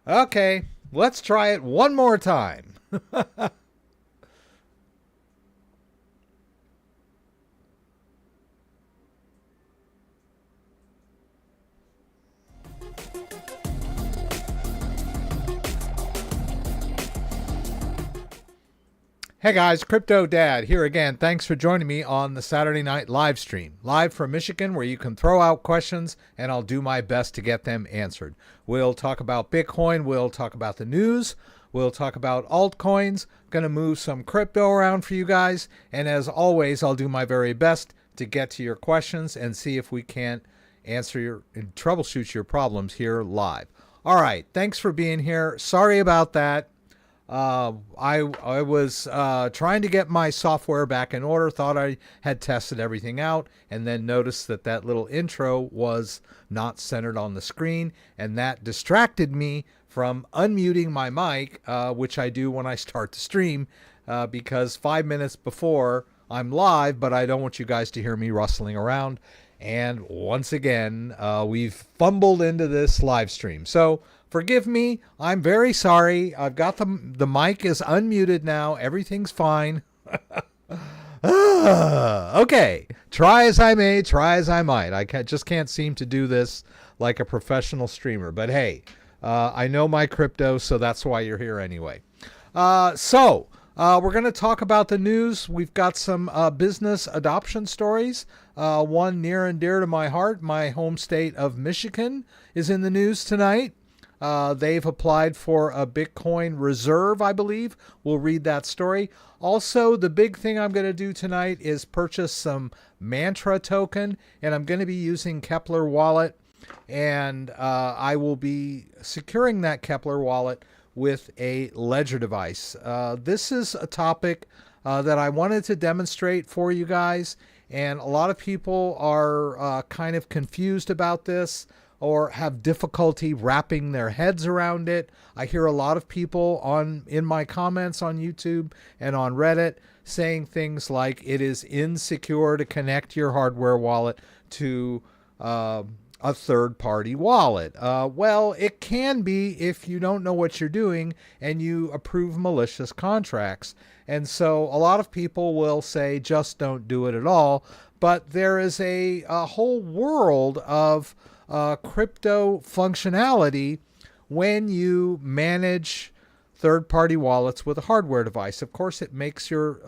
Okay, let's try it one more time. Hey guys, CryptoDad here again. Thanks for joining me on the Saturday night live stream. Live from Michigan, where you can throw out questions and I'll do my best to get them answered. We'll talk about Bitcoin, we'll talk about the news, we'll talk about altcoins. Going to move some crypto around for you guys. And as always, I'll do my very best to get to your questions and see if we can't answer your troubleshoot your problems here live. All right, thanks for being here. Sorry about that. I was trying to get my software back in order, thought I had tested everything out, and then noticed that that little intro was not centered on the screen, and that distracted me from unmuting my mic, which I do when I start the stream, because 5 minutes before I'm live, but I don't want you guys to hear me rustling around. And once again, we've fumbled into this live stream. So forgive me. I'm very sorry. I've got the mic is unmuted now. Everything's fine. Okay. Try as I may, try as I might. Just can't seem to do this like a professional streamer. But hey, I know my crypto, so that's why you're here anyway. We're going to talk about the news. We've got some business adoption stories. One near and dear to my heart, my home state of Michigan, is in the news tonight. They've applied for a Bitcoin reserve, I believe. We'll read that story. Also, the big thing I'm going to do tonight is purchase some Mantra token, and I'm going to be using Kepler wallet, and I will be securing that Kepler wallet with a ledger device. This is a topic that I wanted to demonstrate for you guys, and a lot of people are kind of confused about this or have difficulty wrapping their heads around it. I hear a lot of people in my comments on YouTube and on Reddit saying things like it is insecure to connect your hardware wallet to a third-party wallet. Well, it can be if you don't know what you're doing and you approve malicious contracts. And so a lot of people will say just don't do it at all. But there is a whole world of crypto functionality when you manage third-party wallets with a hardware device. Of course, it makes your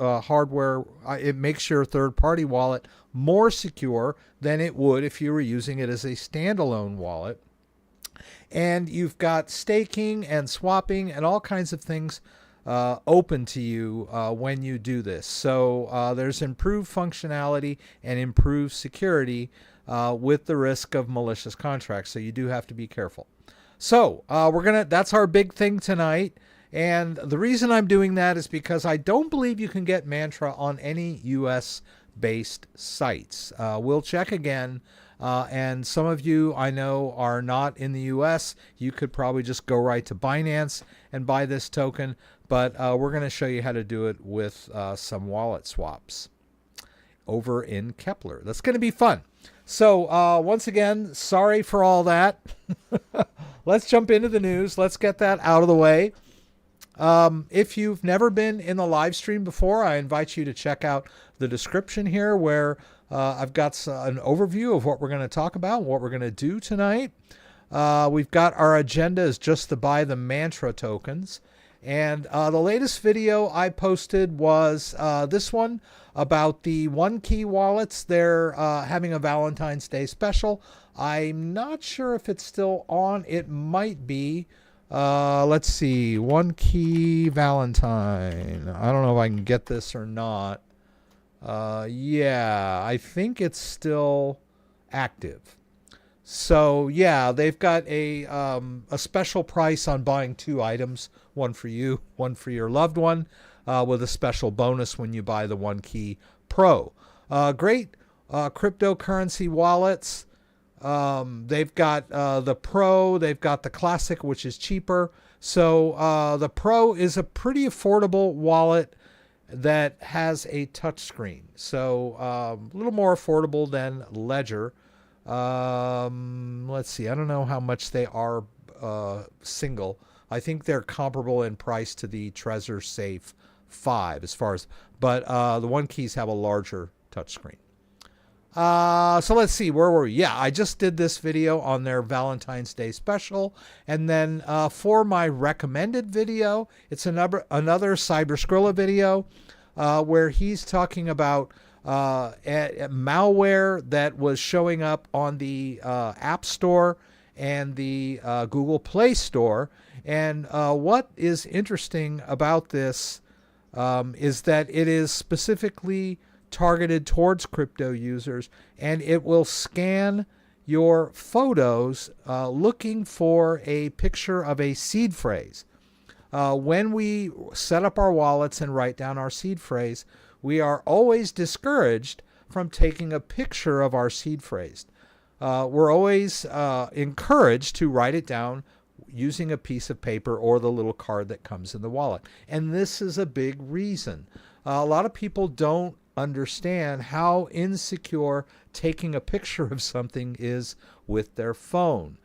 it makes your third-party wallet more secure than it would if you were using it as a standalone wallet. And you've got staking and swapping and all kinds of things open to you when you do this. So there's improved functionality and improved security with the risk of malicious contracts. So you do have to be careful. So that's our big thing tonight. And the reason I'm doing that is because I don't believe you can get Mantra on any US based sites. We'll check again. And some of you I know are not in the US. You could probably just go right to Binance and buy this token. But we're going to show you how to do it with some wallet swaps over in Kepler. That's going to be fun. So once again, sorry for all that. Let's jump into the news. Let's get that out of the way. If you've never been in the live stream before, I invite you to check out the description here where I've got an overview of what we're going to talk about, what we're going to do tonight. We've got our agenda is just to buy the Mantra tokens. And the latest video I posted was this one about the One Key wallets. They're having a Valentine's Day special. I'm not sure if it's still on. It might be. Let's see. One Key Valentine. I don't know if I can get this or not. Yeah, I think it's still active. So yeah, they've got a special price on buying 2 items, one for you, one for your loved one, with a special bonus when you buy the One Key Pro. Great cryptocurrency wallets. They've got the Pro, they've got the Classic, which is cheaper. So the Pro is a pretty affordable wallet that has a touchscreen. So a little more affordable than Ledger. Let's see. I don't know how much they are single. I think they're comparable in price to the Trezor Safe 5 as far as, but the One Keys have a larger touchscreen. So let's see, where were we? Yeah, I just did this video on their Valentine's Day special. And then for my recommended video, it's another Cyber Skrilla video where he's talking about malware that was showing up on the App Store and the Google Play Store. And what is interesting about this is that it is specifically targeted towards crypto users, and it will scan your photos looking for a picture of a seed phrase. When we set up our wallets and write down our seed phrase, we are always discouraged from taking a picture of our seed phrase. We're always encouraged to write it down using a piece of paper or the little card that comes in the wallet. And this is a big reason. A lot of people don't understand how insecure taking a picture of something is with their phone.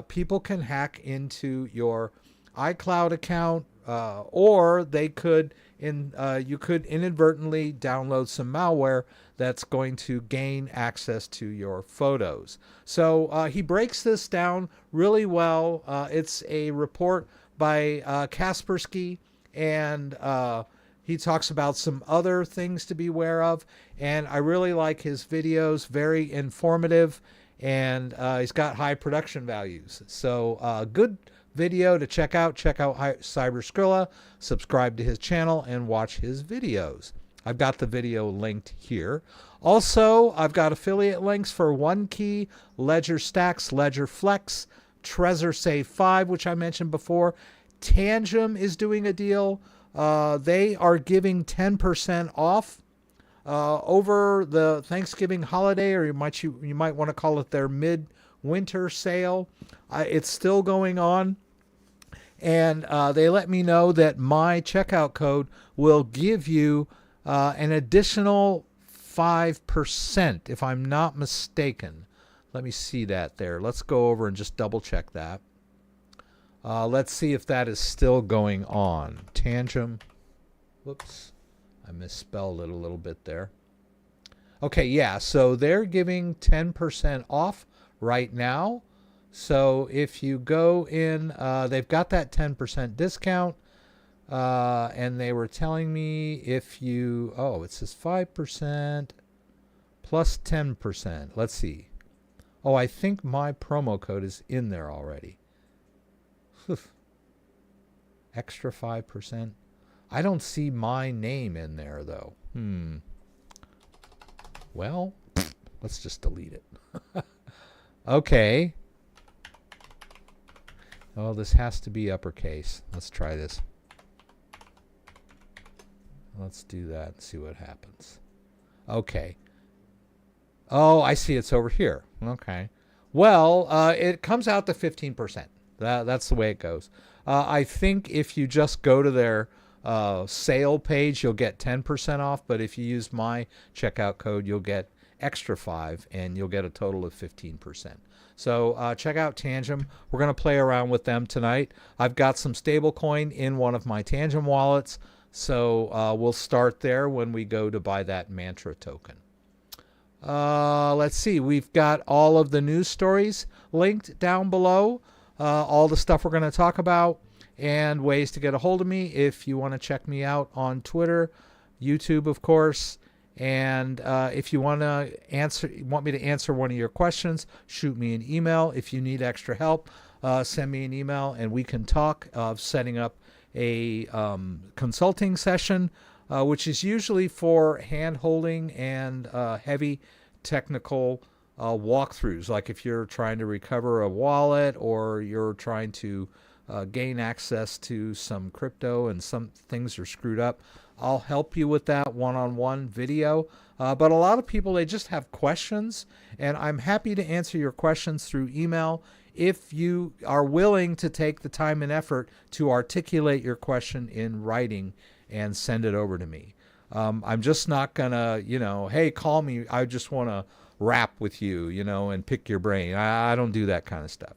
People can hack into your iCloud account, or they could you could inadvertently download some malware that's going to gain access to your photos. So he breaks this down really well. It's a report by Kaspersky, and he talks about some other things to be aware of, and I really like his videos, very informative, and he's got high production values. So good video to check out. Check out Cyber Skrilla, subscribe to his channel, and watch his videos. I've got the video linked here. Also, I've got affiliate links for One Key, Ledger Stacks, Ledger Flex, Trezor Safe 5, which I mentioned before. Tangem is doing a deal. They are giving 10% off over the Thanksgiving holiday, or you might want to call it their mid-winter sale. It's still going on, and they let me know that my checkout code will give you an additional 5%, if I'm not mistaken. Let me see that there. Let's go over and just double check that. Let's see if that is still going on. Tangem. Whoops. I misspelled it a little bit there. Okay, yeah. So they're giving 10% off right now. So if you go in, they've got that 10% discount. And they were telling me if you, it says 5% plus 10%. Let's see. Oh, I think my promo code is in there already. Extra 5%. I don't see my name in there though. Well, let's just delete it. Okay. Oh, this has to be uppercase. Let's try this. Let's do that and see what happens. Okay. Oh, I see it's over here. Okay. Well, it comes out to 15%. That's the way it goes. I think if you just go to their sale page, you'll get 10% off. But if you use my checkout code, you'll get extra 5, and you'll get a total of 15%. So check out Tangem. We're going to play around with them tonight. I've got some stablecoin in one of my Tangem wallets. So we'll start there when we go to buy that Mantra token. Let's see. We've got all of the news stories linked down below. All the stuff we're going to talk about, and ways to get a hold of me if you want to check me out on Twitter, YouTube, of course. And if you want me to answer one of your questions, shoot me an email. If you need extra help, send me an email, and we can talk of setting up a consulting session, which is usually for hand-holding and heavy technical walkthroughs, like if you're trying to recover a wallet or you're trying to gain access to some crypto and some things are screwed up. I'll help you with that one-on-one video. But a lot of people, they just have questions, and I'm happy to answer your questions through email if you are willing to take the time and effort to articulate your question in writing and send it over to me. I'm just not gonna, hey, call me. I just want to rap with you, and pick your brain. I don't do that kind of stuff.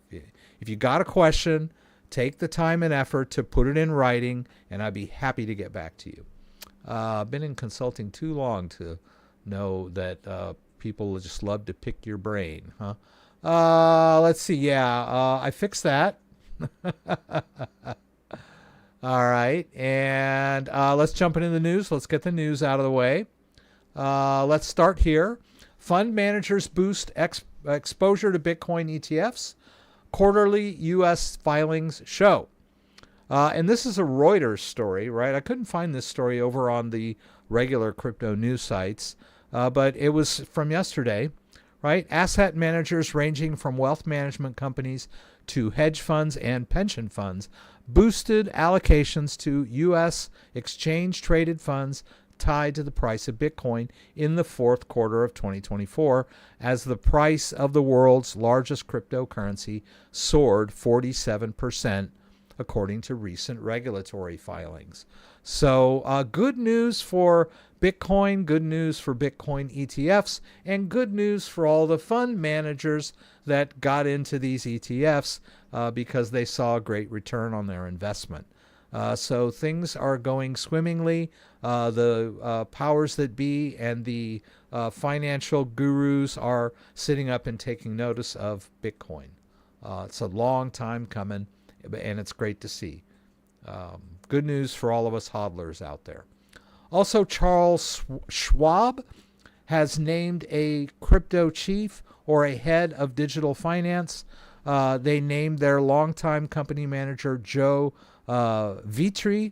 If you got a question, take the time and effort to put it in writing, and I'd be happy to get back to you. I've been in consulting too long to know that people just love to pick your brain, huh? Let's see. Yeah, I fixed that. All right, and let's jump into the news. Let's get the news out of the way. Let's start here. Fund managers boost exposure to Bitcoin ETFs. Quarterly U.S. filings show. And this is a Reuters story, right? I couldn't find this story over on the regular crypto news sites, but it was from yesterday, right? Asset managers ranging from wealth management companies to hedge funds and pension funds boosted allocations to U.S. exchange-traded funds tied to the price of Bitcoin in the fourth quarter of 2024 as the price of the world's largest cryptocurrency soared 47%, according to recent regulatory filings. So good news for Bitcoin, good news for Bitcoin ETFs, and good news for all the fund managers that got into these ETFs because they saw a great return on their investment. So things are going swimmingly. The powers that be and the financial gurus are sitting up and taking notice of Bitcoin. It's a long time coming, and it's great to see. Good news for all of us hodlers out there. Also, Charles Schwab has named a crypto chief or a head of digital finance. They named their longtime company manager, Joe Vitri,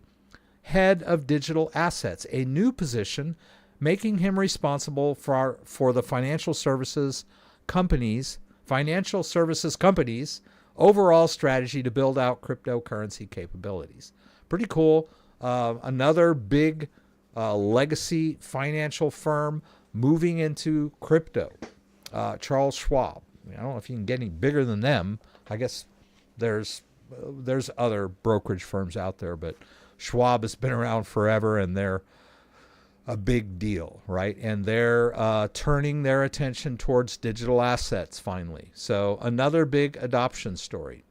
head of digital assets, a new position, making him responsible for the financial services companies' overall strategy to build out cryptocurrency capabilities. Pretty cool. Another big legacy financial firm moving into crypto. Charles Schwab. I don't know if you can get any bigger than them. I guess there's other brokerage firms out there, but Schwab has been around forever, and they're a big deal, right? And they're turning their attention towards digital assets finally. So another big adoption story.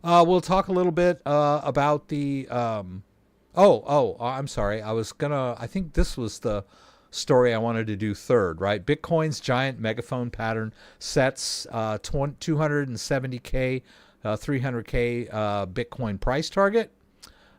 We'll talk a little bit about the. I'm sorry. I think this was the story I wanted to do third, right? Bitcoin's giant megaphone pattern sets 270K, 300K Bitcoin price target.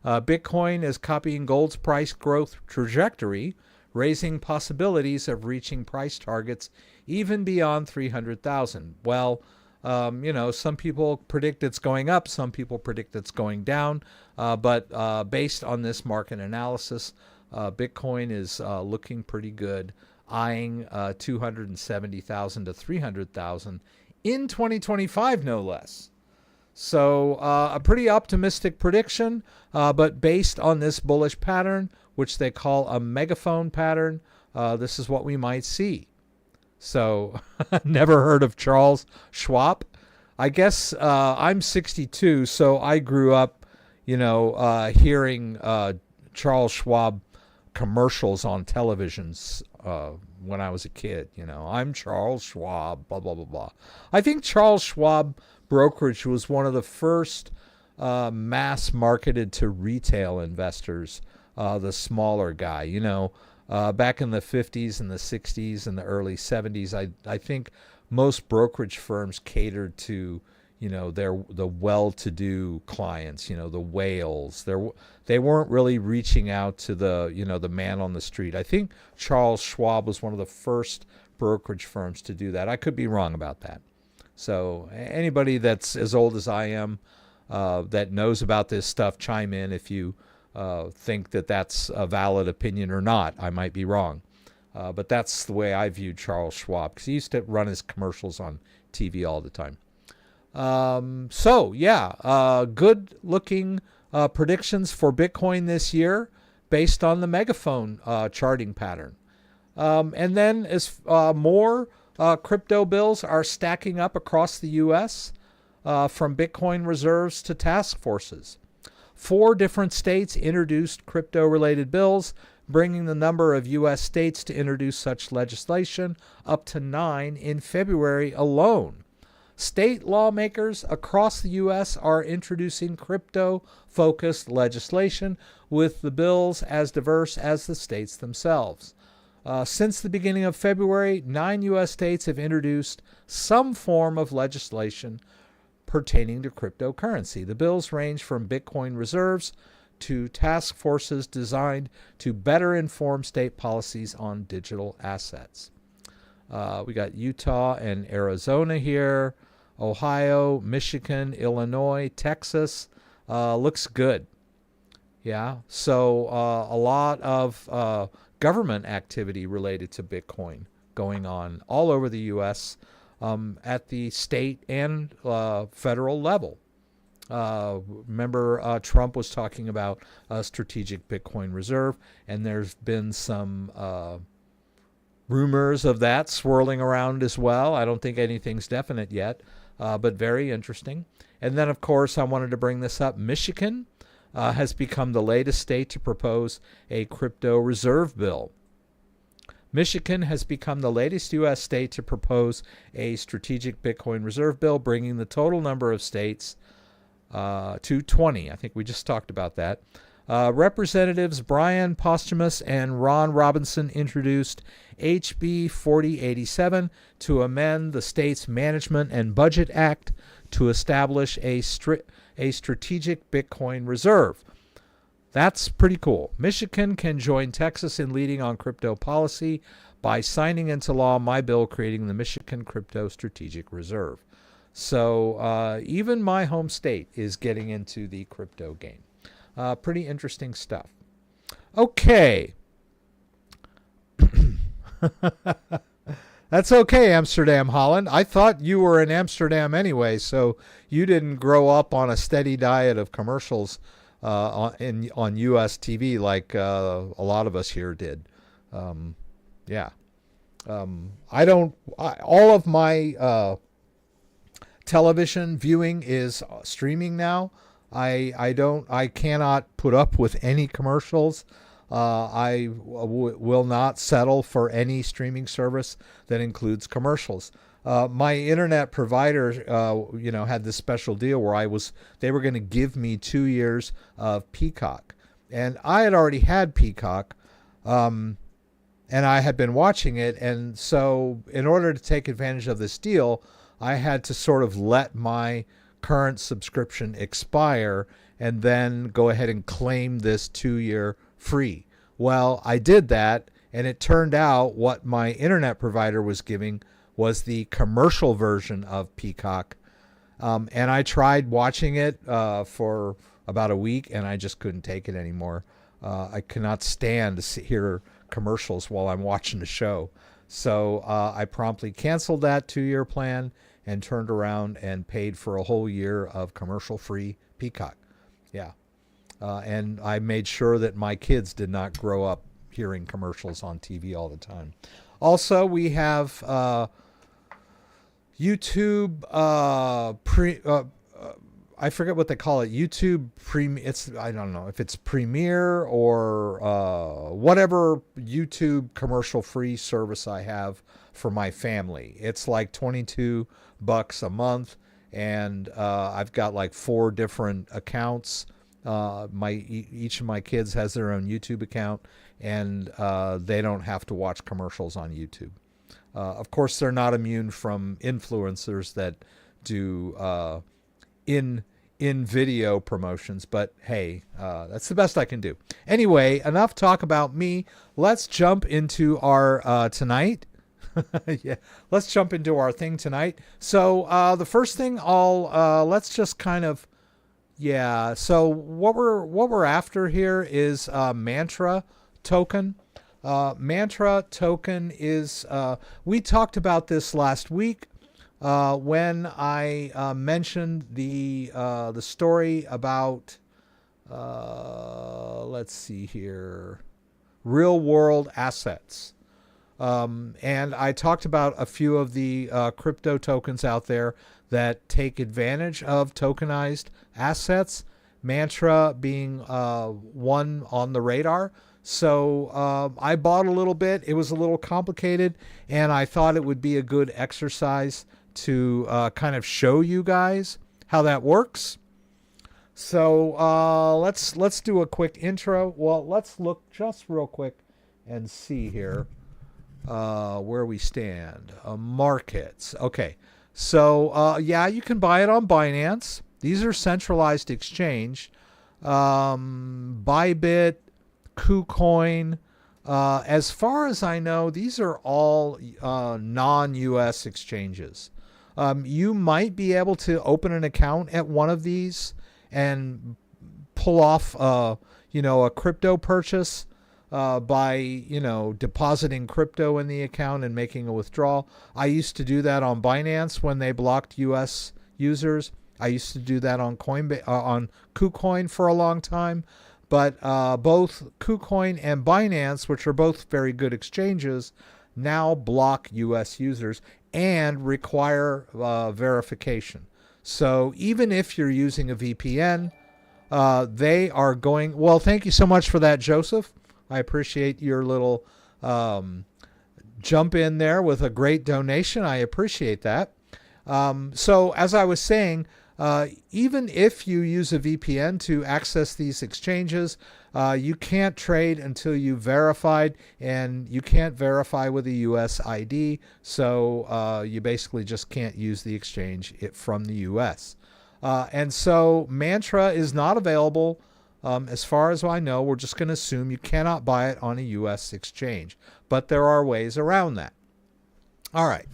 Bitcoin is copying gold's price growth trajectory, raising possibilities of reaching price targets even beyond 300,000. Well, some people predict it's going up, some people predict it's going down, but based on this market analysis, Bitcoin is looking pretty good, eyeing 270,000 to 300,000 in 2025, no less. So a pretty optimistic prediction, but based on this bullish pattern, which they call a megaphone pattern, this is what we might see. So never heard of Charles Schwab. I guess I'm 62, so I grew up, hearing Charles Schwab commercials on televisions when I was a kid. I'm Charles Schwab, blah, blah, blah, blah. I think Charles Schwab brokerage was one of the first mass marketed to retail investors, the smaller guy. Back in the 50s and the 60s and the early 70s, I think most brokerage firms catered to, the well-to-do clients, the whales. They weren't really reaching out to the man on the street. I think Charles Schwab was one of the first brokerage firms to do that. I could be wrong about that. So anybody that's as old as I am that knows about this stuff, chime in if you think that that's a valid opinion or not. I might be wrong. But that's the way I viewed Charles Schwab, because he used to run his commercials on TV all the time. Good-looking predictions for Bitcoin this year based on the megaphone charting pattern. And then as more crypto bills are stacking up across the U.S., from Bitcoin reserves to task forces. 4 different states introduced crypto-related bills, bringing the number of U.S. states to introduce such legislation up to 9 in February alone. State lawmakers across the U.S. are introducing crypto-focused legislation with the bills as diverse as the states themselves. Since the beginning of February, 9 U.S. states have introduced some form of legislation pertaining to cryptocurrency. The bills range from Bitcoin reserves to task forces designed to better inform state policies on digital assets. We got Utah and Arizona here, Ohio, Michigan, Illinois, Texas. Looks good. Yeah, so a lot of government activity related to Bitcoin going on all over the U.S. At the state and federal level. Remember, Trump was talking about a strategic Bitcoin reserve, and there's been some rumors of that swirling around as well. I don't think anything's definite yet, but very interesting. And then, of course, I wanted to bring this up. Michigan has become the latest state to propose a crypto reserve bill. Michigan has become the latest U.S. state to propose a strategic Bitcoin reserve bill, bringing the total number of states to 20. I think we just talked about that. Representatives Brian Posthumus and Ron Robinson introduced HB 4087 to amend the state's Management and Budget Act to establish a strategic Bitcoin reserve. That's pretty cool. Michigan can join Texas in leading on crypto policy by signing into law my bill creating the Michigan Crypto Strategic Reserve. So even my home state is getting into the crypto game. Pretty interesting stuff. Okay. That's okay, Amsterdam, Holland. I thought you were in Amsterdam anyway, so you didn't grow up on a steady diet of commercials on U.S. TV like a lot of us here did. Yeah. All of my television viewing is streaming now. I cannot put up with any commercials. I will not settle for any streaming service that includes commercials. My internet provider, had this special deal where they were going to give me 2 years of Peacock, and I had already had Peacock, and I had been watching it, and so in order to take advantage of this deal, I had to sort of let my current subscription expire and then go ahead and claim this 2-year free. Well, I did that, and it turned out what my internet provider was giving was the commercial version of Peacock. And I tried watching it for about a week, and I just couldn't take it anymore. I cannot stand to hear commercials while I'm watching the show. So I promptly canceled that 2-year plan and turned around and paid for a whole year of commercial-free Peacock. Yeah. And I made sure that my kids did not grow up hearing commercials on TV all the time. Also, we have YouTube I forget what they call it. YouTube I don't know if it's Premiere or whatever YouTube commercial-free service I have for my family. It's like $22 a month, and I've got like 4 different accounts. Each of my kids has their own YouTube account, and they don't have to watch commercials on YouTube. Of course, they're not immune from influencers that do in video promotions, but hey, that's the best I can do. Anyway, enough talk about me. Let's jump into our tonight. Yeah, let's jump into our thing tonight. So the first thing let's just kind of, yeah. So what we're after here is Mantra token. Mantra token is we talked about this last week when I mentioned the story about let's see here, real world assets. And I talked about a few of the crypto tokens out there that take advantage of tokenized assets, Mantra being one on the radar. So I bought a little bit. It was a little complicated, and I thought it would be a good exercise to kind of show you guys how that works. So let's do a quick intro. Well, let's look just real quick and see here where we stand. Markets. Okay. So yeah, you can buy it on Binance. These are centralized exchange. Bybit, KuCoin. As far as I know, these are all non-US exchanges. You might be able to open an account at one of these and pull off, a crypto purchase by, depositing crypto in the account and making a withdrawal. I used to do that on Binance when they blocked US users. I used to do that on KuCoin for a long time. But both KuCoin and Binance, which are both very good exchanges, now block US users and require verification. So even if you're using a VPN, they are going... Well, thank you so much for that, Joseph. I appreciate your little jump in there with a great donation. I appreciate that. So as I was saying, even if you use a VPN to access these exchanges, you can't trade until you've verified, and you can't verify with a US ID, so you basically just can't use the exchange from the US. And so Mantra is not available. As far as I know, we're just going to assume you cannot buy it on a US exchange, but there are ways around that. All right,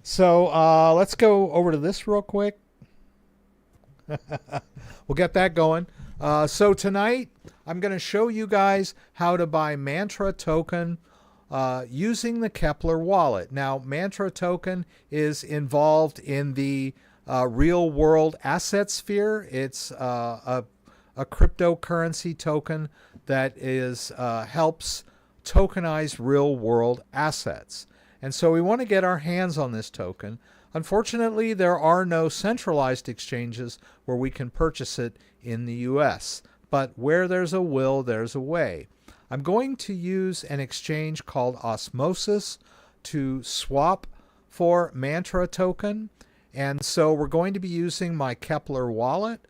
so let's go over to this real quick. We'll get that going. So tonight, I'm going to show you guys how to buy Mantra token using the Kepler wallet. Now, Mantra token is involved in the real world asset sphere. It's a cryptocurrency token that helps tokenize real world assets. And so we want to get our hands on this token. Unfortunately, there are no centralized exchanges where we can purchase it in the US, but where there's a will, there's a way. I'm going to use an exchange called Osmosis to swap for Mantra token, and so we're going to be using my Kepler wallet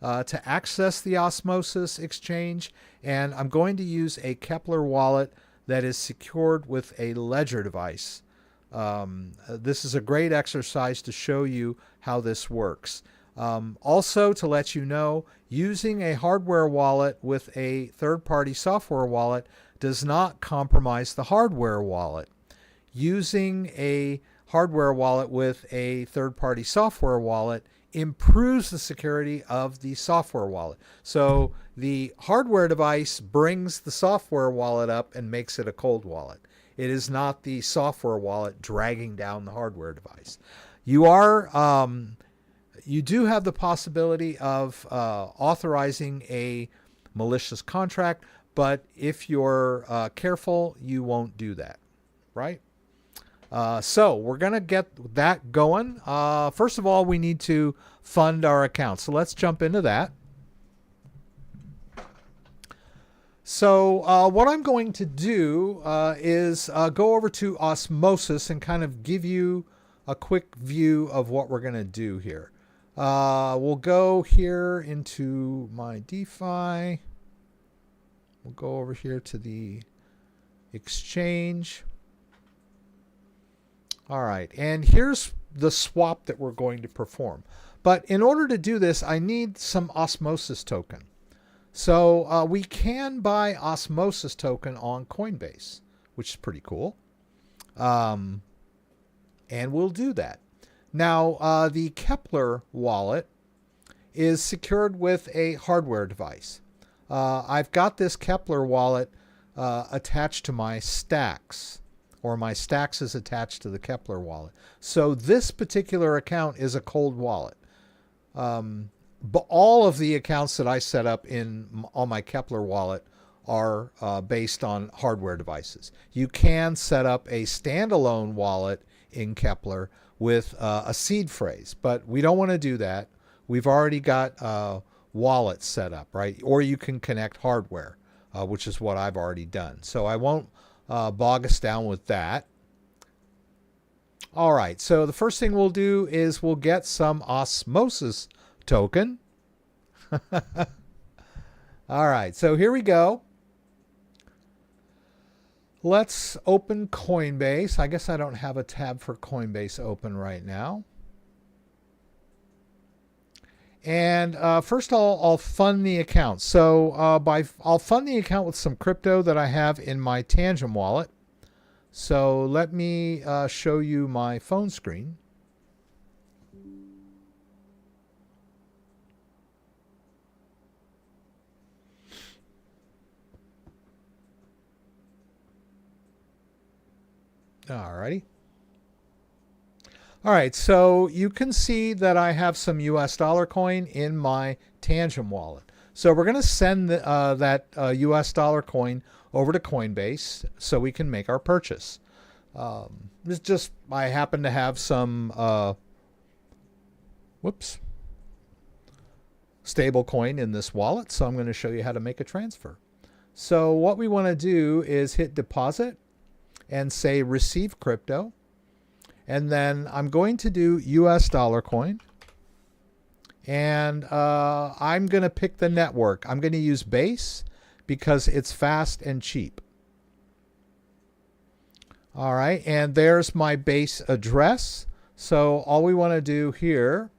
to access the Osmosis exchange, and I'm going to use a Kepler wallet that is secured with a ledger device. This is a great exercise to show you how this works. Also, to let you know, using a hardware wallet with a third-party software wallet does not compromise the hardware wallet. Using a hardware wallet with a third-party software wallet improves the security of the software wallet. So the hardware device brings the software wallet up and makes it a cold wallet. It is not the software wallet dragging down the hardware device. You do have the possibility of authorizing a malicious contract, but if you're careful, you won't do that, right? So we're going to get that going. First of all, we need to fund our account. So let's jump into that. So what I'm going to do is go over to Osmosis and kind of give you a quick view of what we're going to do here. We'll go here into my DeFi. We'll go over here to the exchange. All right, and here's the swap that we're going to perform. But in order to do this, I need some Osmosis token. So we can buy Osmosis token on Coinbase, which is pretty cool. And we'll do that. Now, the Kepler wallet is secured with a hardware device. I've got this Kepler wallet attached to my Stacks, or my Stacks is attached to the Kepler wallet. So this particular account is a cold wallet. But all of the accounts that I set up on my Kepler wallet are based on hardware devices. You can set up a standalone wallet in Kepler with a seed phrase, but we don't want to do that. We've already got wallets set up, right? Or you can connect hardware, which is what I've already done. So I won't bog us down with that. All right, so the first thing we'll do is we'll get some osmosis token. All right, so here we go. Let's open Coinbase. I guess I don't have a tab for Coinbase open right now. And first I'll fund the account. So I'll fund the account with some crypto that I have in my Tangent wallet. So let me show you my phone screen. Alrighty. All right, so you can see that I have some US dollar coin in my Tangent wallet. So we're going to send that US dollar coin over to Coinbase so we can make our purchase. It's just, I happen to have some, stable coin in this wallet, so I'm going to show you how to make a transfer. So what we want to do is hit deposit and say receive crypto. And then I'm going to do US dollar coin. And I'm going to pick the network. I'm going to use Base because it's fast and cheap. All right, and there's my Base address. So all we want to do here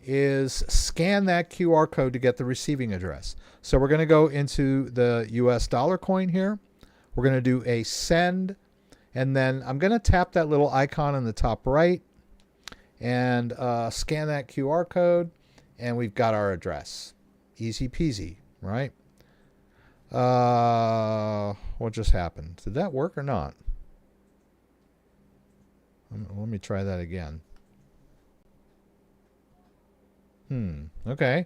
is scan that QR code to get the receiving address. So we're going to go into the US dollar coin here. We're going to do a send. And then I'm going to tap that little icon in the top right and scan that QR code. And we've got our address. Easy peasy, right? What just happened? Did that work or not? Let me try that again. Okay.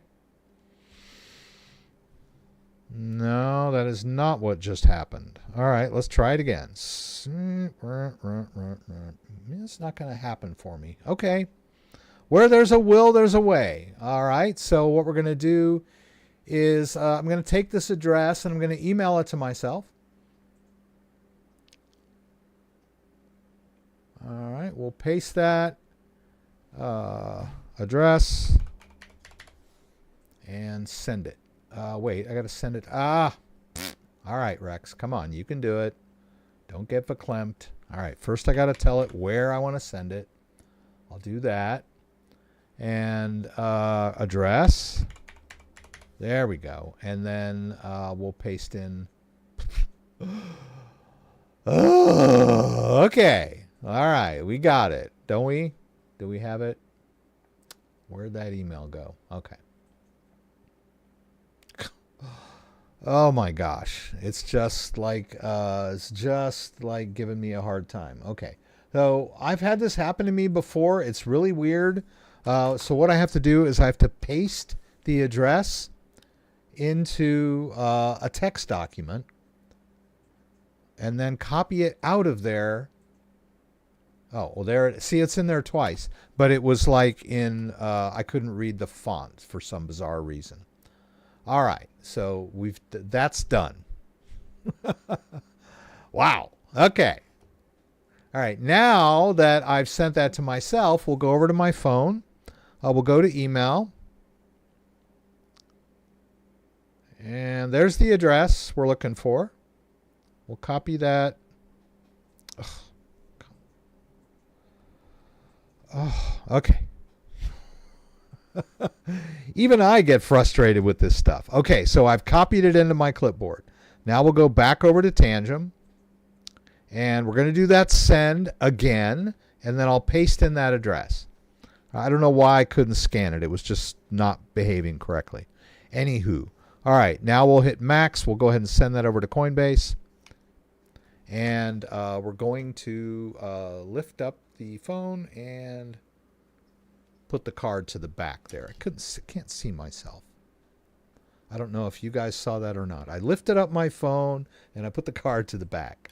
No, that is not what just happened. All right, let's try it again. It's not going to happen for me. Okay. Where there's a will, there's a way. All right, so what we're going to do is I'm going to take this address and I'm going to email it to myself. All right, we'll paste that address and send it. Wait, I got to send it. All right, Rex, come on. You can do it. Don't get verklempt. All right, first I got to tell it where I want to send it. I'll do that. And address. There we go. And then we'll paste in. Oh, okay. All right, we got it. Don't we? Do we have it? Where'd that email go? Okay. Oh my gosh. It's just like giving me a hard time. Okay. So I've had this happen to me before. It's really weird. So what I have to do is I have to paste the address into a text document and then copy it out of there. Oh, well, there. See, it's in there twice, but it was like in. I couldn't read the font for some bizarre reason. All right, so that's done. Wow. Okay. All right. Now that I've sent that to myself, we'll go over to my phone. We'll go to email, and there's the address we're looking for. We'll copy that. Oh, okay. Even I get frustrated with this stuff. Okay, so I've copied it into my clipboard. Now we'll go back over to Tangent, and we're going to do that send again, and then I'll paste in that address. I don't know why I couldn't scan it. It was just not behaving correctly. Anywho. All right, now we'll hit max. We'll go ahead and send that over to Coinbase. And we're going to lift up the phone and put the card to the back there. I can't see myself. I don't know if you guys saw that or not. I lifted up my phone and I put the card to the back.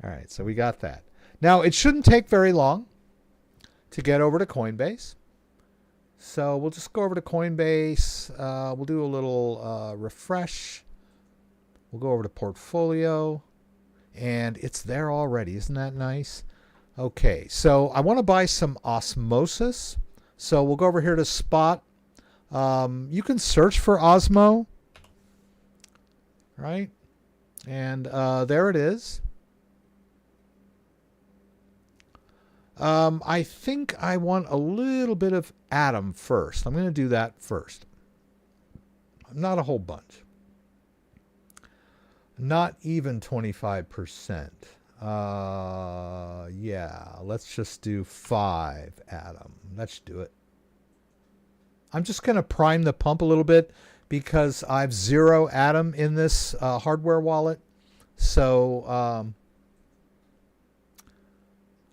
All right, so we got that. Now, it shouldn't take very long to get over to Coinbase. So we'll just go over to Coinbase. We'll do a little refresh. We'll go over to portfolio. And it's there already. Isn't that nice? Okay, so I want to buy some osmosis. So we'll go over here to spot. You can search for Osmo, right? And there it is. I think I want a little bit of atom first. I'm going to do that first. Not a whole bunch. Not even 25%. Yeah, let's just do 5 atom. That should do it. I'm just going to prime the pump a little bit because I have 0 atom in this hardware wallet. So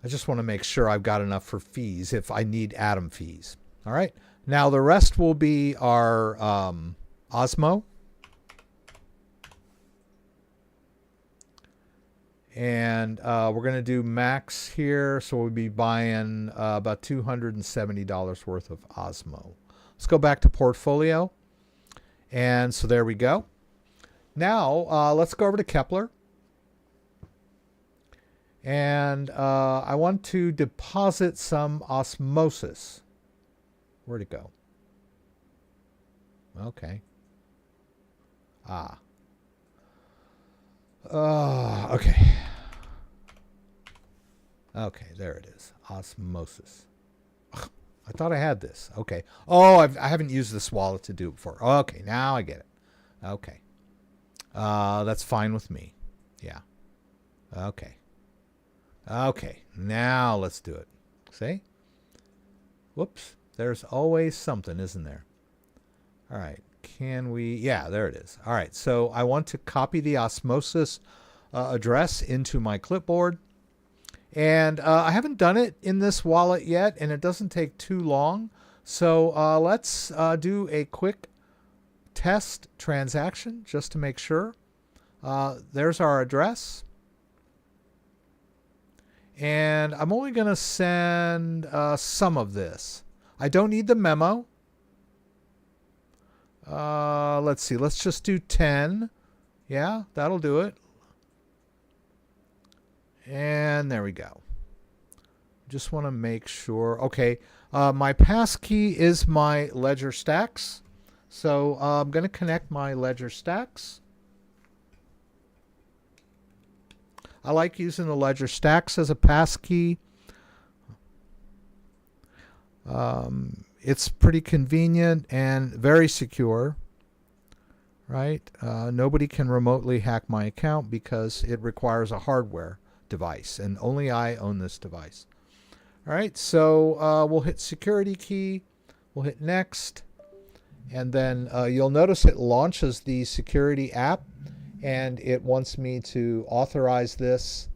I just want to make sure I've got enough for fees if I need atom fees. All right. Now the rest will be our Osmo. And we're going to do max here. So we'll be buying about $270 worth of Osmo. Let's go back to portfolio. And so there we go. Now let's go over to Kepler. And I want to deposit some osmosis. Where'd it go? Okay. Okay. Okay, there it is. Osmosis. Ugh, I thought I had this. Okay. Oh, I haven't used this wallet to do it before. Okay, now I get it. Okay. That's fine with me. Yeah. Okay. Okay, now let's do it. See? Whoops. There's always something, isn't there? All right. Can we? Yeah, there it is. All right. So I want to copy the osmosis address into my clipboard. And I haven't done it in this wallet yet, and it doesn't take too long. So let's do a quick test transaction just to make sure. There's our address. And I'm only going to send some of this. I don't need the memo. Let's see. Let's just do 10. Yeah, that'll do it. And there we go. Just want to make sure. Okay. My passkey is my ledger stacks. So I'm going to connect my ledger stacks. I like using the ledger stacks as a passkey. It's pretty convenient and very secure, right? Nobody can remotely hack my account because it requires a hardware device, and only I own this device. All right, so we'll hit security key. We'll hit next, and then you'll notice it launches the security app, and it wants me to authorize this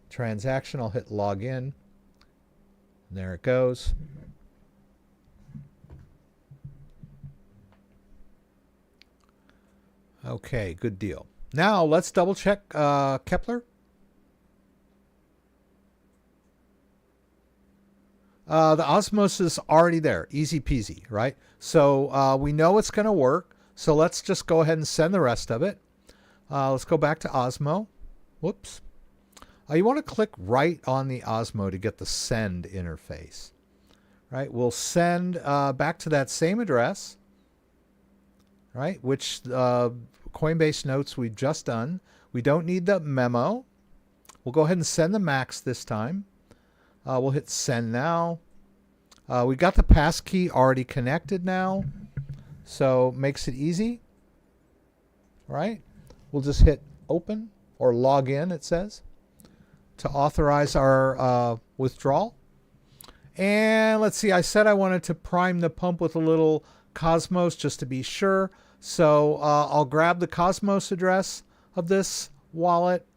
transaction. I'll hit login. There it goes. Okay, good deal. Now let's double check Kepler. The osmosis is already there. Easy peasy, right? So we know it's going to work. So let's just go ahead and send the rest of it. Let's go back to Osmo. Whoops. You want to click right on the Osmo to get the send interface. Right? We'll send back to that same address. Right? Which Coinbase notes we've just done. We don't need the memo. We'll go ahead and send the max this time. We'll hit send now. We got the passkey already connected now. So makes it easy. Right? We'll just hit open or log in, it says, to authorize our withdrawal. And let's see, I said I wanted to prime the pump with a little Cosmos just to be sure. So I'll grab the Cosmos address of this wallet.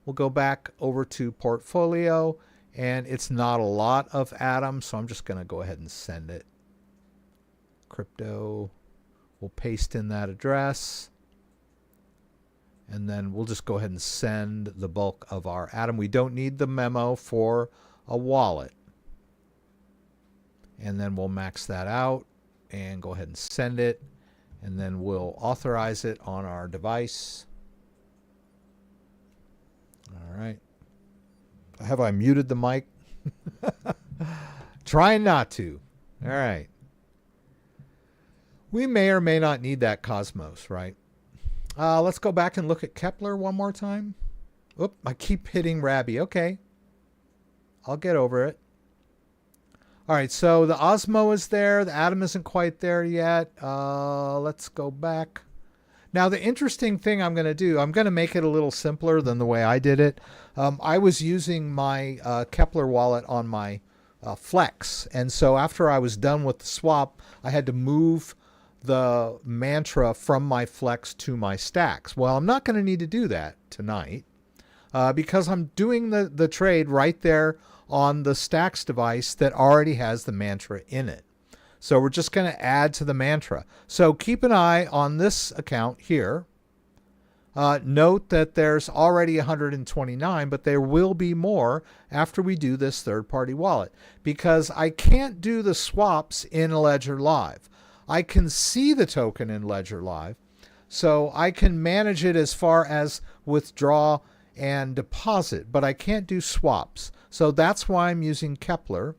We'll go back over to portfolio, and it's not a lot of atoms, so I'm just going to go ahead and send it. Crypto. We'll paste in that address. And then we'll just go ahead and send the bulk of our atom. We don't need the memo for a wallet. And then we'll max that out and go ahead and send it. And then we'll authorize it on our device. All right. Have I muted the mic? Trying not to. All right. We may or may not need that Cosmos, right? Let's go back and look at Kepler one more time. Oop, I keep hitting Rabby. Okay. I'll get over it. All right, so the Osmo is there. The atom isn't quite there yet. Let's go back. Now, the interesting thing I'm going to do, I'm going to make it a little simpler than the way I did it. I was using my Kepler wallet on my Flex. And so after I was done with the swap, I had to move the mantra from my Flex to my stacks. Well, I'm not going to need to do that tonight because I'm doing the trade right there on the stacks device that already has the mantra in it. So we're just going to add to the mantra. So keep an eye on this account here. Note that there's already 129, but there will be more after we do this third-party wallet because I can't do the swaps in Ledger Live. I can see the token in Ledger Live, so I can manage it as far as withdraw and deposit, but I can't do swaps. So that's why I'm using Kepler,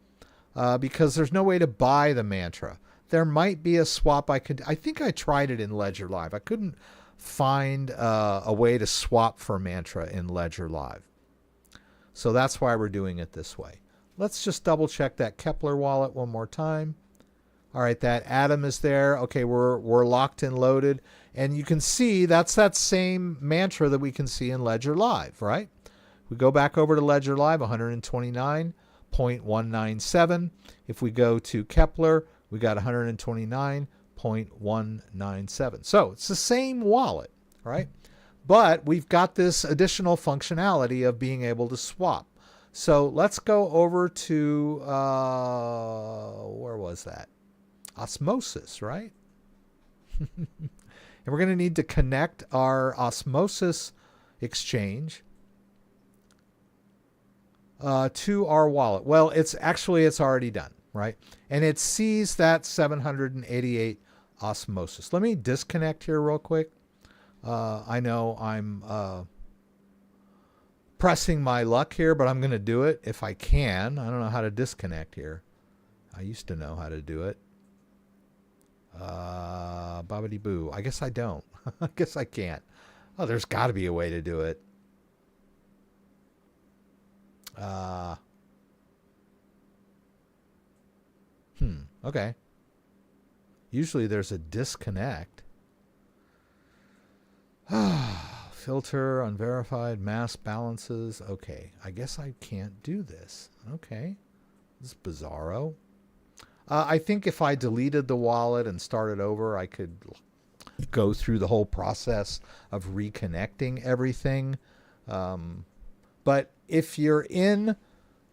because there's no way to buy the mantra. There might be a swap I think I tried it in Ledger Live. I couldn't find a way to swap for mantra in Ledger Live. So that's why we're doing it this way. Let's just double check that Kepler wallet one more time. All right, that atom is there. Okay, we're locked and loaded. And you can see that's that same mantra that we can see in Ledger Live, right? We go back over to Ledger Live, 129.197. If we go to Kepler, we got 129.197. So it's the same wallet, right? But we've got this additional functionality of being able to swap. So let's go over to, where was that? Osmosis, right? And we're going to need to connect our Osmosis exchange to our wallet. Well, it's already done, right? And it sees that 788 Osmosis. Let me disconnect here real quick. I know I'm pressing my luck here, but I'm going to do it if I can. I don't know how to disconnect here. I used to know how to do it. Bobbity boo. I guess I don't. I guess I can't. Oh, there's got to be a way to do it. Okay. Usually there's a disconnect. Filter, unverified, mass balances. Okay. I guess I can't do this. Okay. This is bizarro. I think if I deleted the wallet and started over, I could go through the whole process of reconnecting everything. But if you're in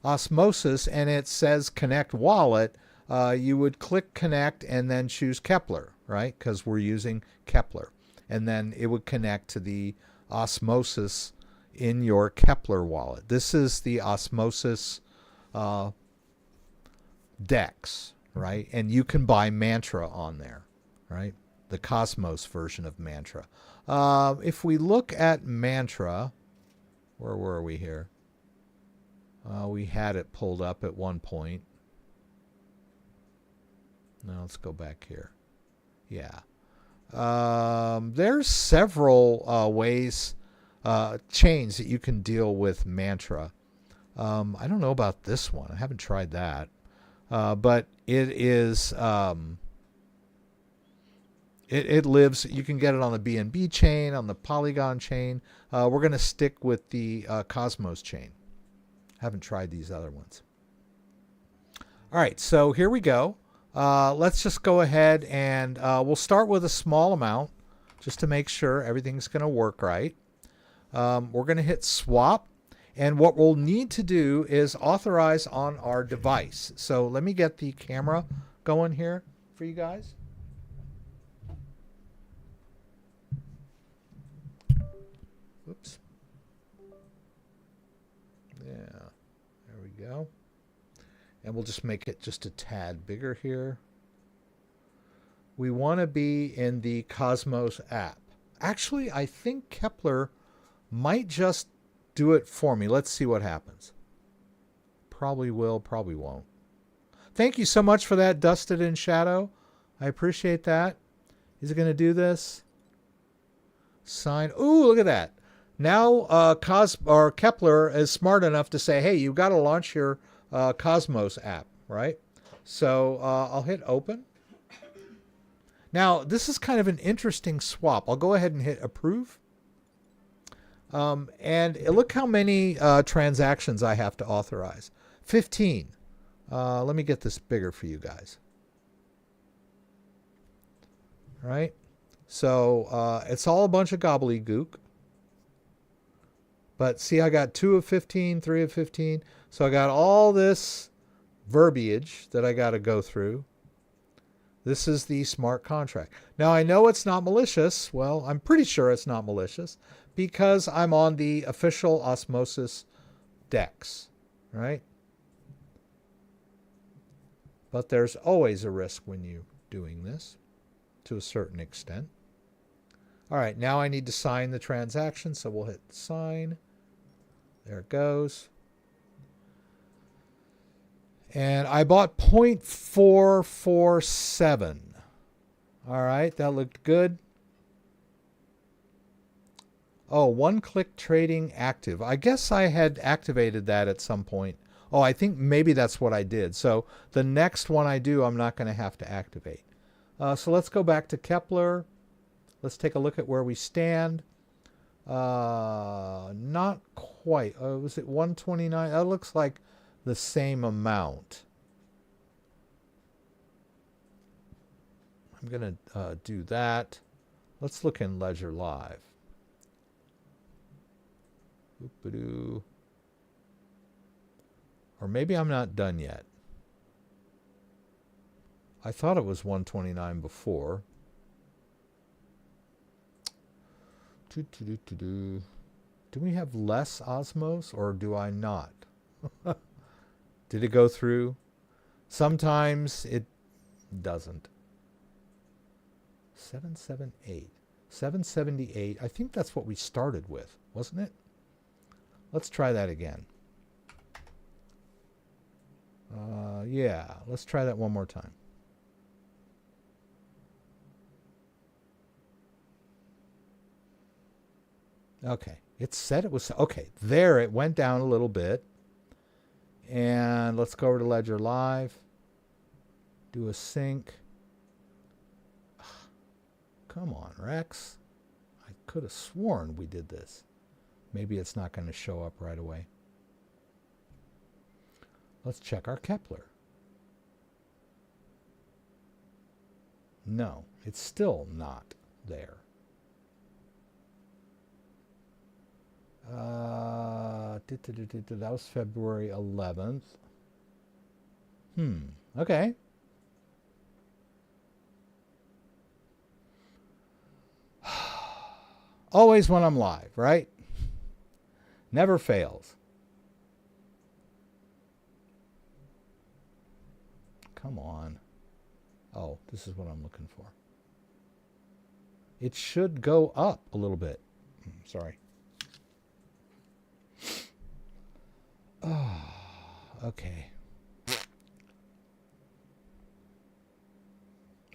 Osmosis and it says connect wallet, you would click connect and then choose Kepler, right? Because we're using Kepler. And then it would connect to the Osmosis in your Kepler wallet. This is the Osmosis DEX, right? And you can buy mantra on there, right? The Cosmos version of mantra. If we look at mantra, where were we here? We had it pulled up at one point. Now let's go back here. Yeah. There's several ways, chains that you can deal with mantra. I don't know about this one. I haven't tried that. But it is, it lives, you can get it on the BNB chain, on the Polygon chain. We're going to stick with the Cosmos chain. Haven't tried these other ones. All right, so here we go. Let's just go ahead and we'll start with a small amount just to make sure everything's going to work right. We're going to hit swap. And what we'll need to do is authorize on our device. So let me get the camera going here for you guys. Oops. Yeah, there we go. And we'll just make it just a tad bigger here. We want to be in the Cosmos app. Actually, I think Kepler might just do it for me. Let's see what happens. Probably will, probably won't. Thank you so much for that, Dusted in Shadow. I appreciate that. Is it going to do this? Sign. Ooh, look at that. Now Kepler is smart enough to say, hey, you've got to launch your Cosmos app, right? So I'll hit open. Now, this is kind of an interesting swap. I'll go ahead and hit approve. And look how many transactions I have to authorize. 15. Let me get this bigger for you guys. All right. So it's all a bunch of gobbledygook. But see, I got 2 of 15, 3 of 15. So I got all this verbiage that I got to go through. This is the smart contract. Now, I know it's not malicious. Well, I'm pretty sure it's not malicious because I'm on the official osmosis DEX, right? But there's always a risk when you're doing this to a certain extent. All right, now I need to sign the transaction, so we'll hit sign. There it goes. And I bought 0.447. All right, that looked good. Oh, one-click trading active. I guess I had activated that at some point. Oh, I think maybe that's what I did. So the next one I do, I'm not going to have to activate. So let's go back to Kepler. Let's take a look at where we stand. Not quite. Was it 129? That looks like the same amount. I'm going to do that. Let's look in Ledger Live. Oop-a-doo. Or maybe I'm not done yet. I thought it was 129 before. Do we have less Osmos or do I not? Did it go through? Sometimes it doesn't. 778. 778. I think that's what we started with, wasn't it? Let's try that again. Yeah, let's try that one more time. Okay, it said it was, okay, there it went down a little bit. And let's go over to Ledger Live. Do a sync. Come on, Rex. I could have sworn we did this. Maybe it's not going to show up right away. Let's check our Kepler. No, it's still not there. That was February 11th. Okay. Always when I'm live, right? Never fails. Come on. Oh, this is what I'm looking for. It should go up a little bit. Sorry. Oh, okay.